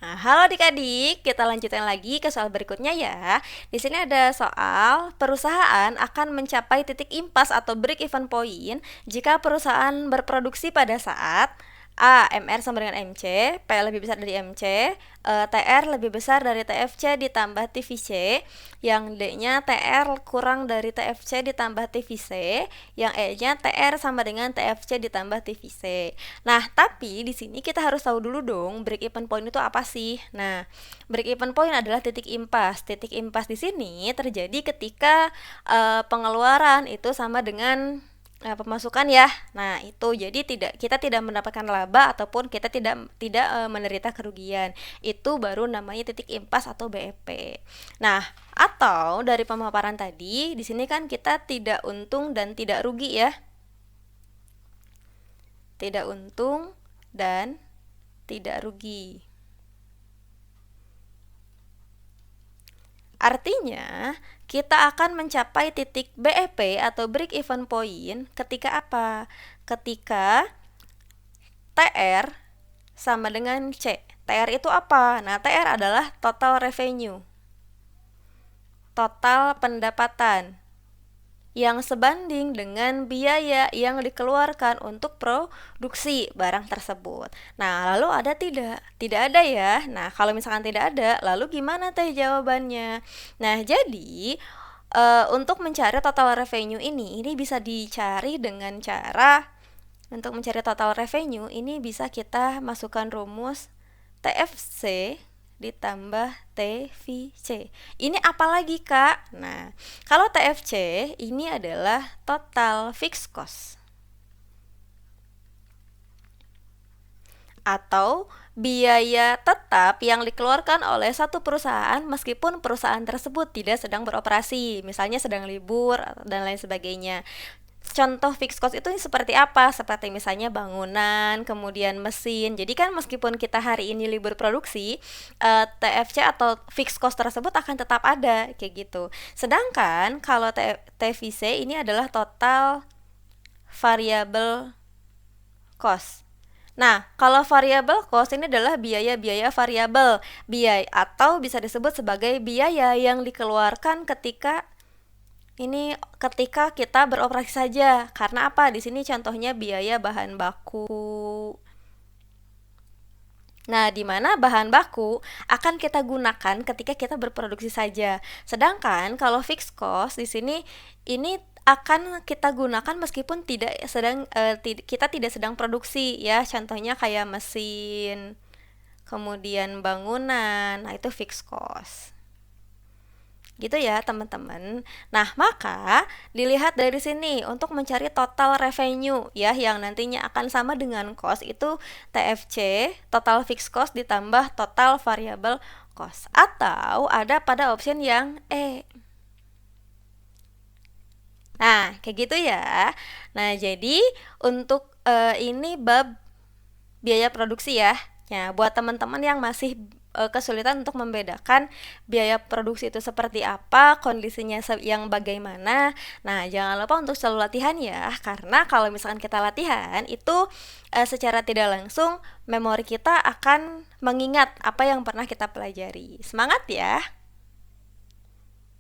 Nah, halo adik-adik, kita lanjutkan lagi ke soal berikutnya ya. Di sini ada soal perusahaan akan mencapai titik impas atau break even point jika perusahaan berproduksi pada saat A. MR sama dengan MC, P lebih besar dari MC, TR lebih besar dari TFC ditambah TVC, yang D-nya TR kurang dari TFC ditambah TVC, yang E-nya TR sama dengan TFC ditambah TVC. Nah, tapi di sini kita harus tahu dulu dong, break even point itu apa sih? Nah, break even point adalah titik impas. Titik impas di sini terjadi ketika pengeluaran itu sama dengan pemasukan ya. Nah, itu jadi kita tidak mendapatkan laba ataupun kita tidak menderita kerugian. Itu baru namanya titik impas atau BEP. Nah, atau dari pemaparan tadi, di sini kan kita tidak untung dan tidak rugi ya. Tidak untung dan tidak rugi. Artinya, kita akan mencapai titik BEP atau break even point ketika apa? Ketika TR sama dengan C. TR itu apa? Nah, TR adalah total revenue, total pendapatan yang sebanding dengan biaya yang dikeluarkan untuk produksi barang tersebut. Nah, lalu ada tidak? Tidak ada ya. Nah, kalau misalkan tidak ada, lalu gimana teh jawabannya? Nah, jadi untuk mencari total revenue ini bisa dicari dengan cara untuk mencari total revenue ini bisa kita masukkan rumus TFC ditambah TVC. Ini apa lagi, Kak? Nah, kalau TFC ini adalah total fixed cost atau biaya tetap yang dikeluarkan oleh satu perusahaan meskipun perusahaan tersebut tidak sedang beroperasi, misalnya sedang libur dan lain sebagainya. Contoh fixed cost itu seperti apa? Seperti misalnya bangunan, kemudian mesin. Jadi kan meskipun kita hari ini libur produksi, TFC atau fixed cost tersebut akan tetap ada kayak gitu. Sedangkan kalau TVC ini adalah total variable cost. Nah, kalau variable cost ini adalah biaya-biaya variabel, biaya atau bisa disebut sebagai biaya yang dikeluarkan ketika kita beroperasi saja. Karena apa? Di sini contohnya biaya bahan baku. Nah, di mana bahan baku akan kita gunakan ketika kita berproduksi saja. Sedangkan kalau fixed cost di sini ini akan kita gunakan meskipun kita tidak sedang produksi ya. Contohnya kayak mesin, kemudian bangunan. Nah, itu fixed cost. Gitu ya teman-teman. Nah, maka dilihat dari sini untuk mencari total revenue ya yang nantinya akan sama dengan cost itu TFC, total fixed cost ditambah total variable cost. Atau ada pada option yang E. Nah, kayak gitu ya. Nah, jadi untuk ini bab biaya produksi ya. Ya, buat teman-teman yang masih kesulitan untuk membedakan biaya produksi itu seperti apa, kondisinya yang bagaimana. Nah, jangan lupa untuk selalu latihan ya, karena kalau misalkan kita latihan itu secara tidak langsung memori kita akan mengingat apa yang pernah kita pelajari. Semangat ya!